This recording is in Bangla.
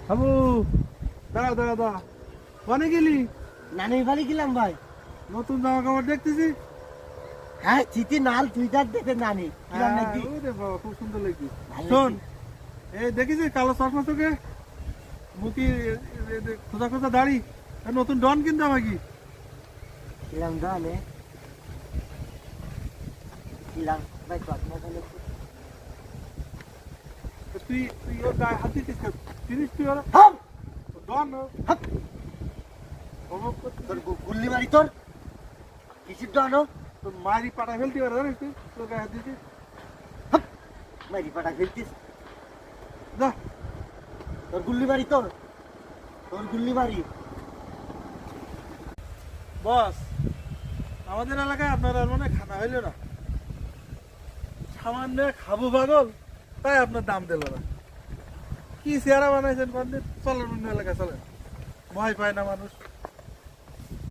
বাবু দাঁড়া দাঁড়া দাঁড়া, কনে গেলি? নানির বাড়ি গেলাম ভাই। নতুন জামা কাপড় দেখতেছি। হ্যাঁ চিঠি নাল তুই তার দেখে নানি কিলাম নাকি? ওরে বাবা, খুব সুন্দর লাগছে। ভালো শোন, লাগছে। এই দেখিস কালো চশমা চোখে, মুখি খোঁজা খোঁজা দাড়ি, নতুন ডন কিন্তু আমাকে। কিলাম দানে কিলাম ভাই চশমা তাহলে তুই তুই ওর গায়ে হাত দিতিস কেন? চিনিস তুই ওরা হাম ডন? হাম তোর গুল্লি মারি তোর কিসির ডানো তোর মারি পাটা ফেলতে পারে জানিস তুই? তোর গায়ে হাত দিতিস। মারি পাটা ফেলতিস যা তোর গুল্লি মারি তোর তোর গুল্লি মারি। বস, আমাদের এলাকায় আপনার আর মনে হয় খানা হইল না। সামান্য খাবো পাগল, তাই আপনার দাম দিল না। কি চেহারা বানাইছেন বন্ধু? চলেন অন্য এলাকায় চলেন, ভয় পায় না মানুষ।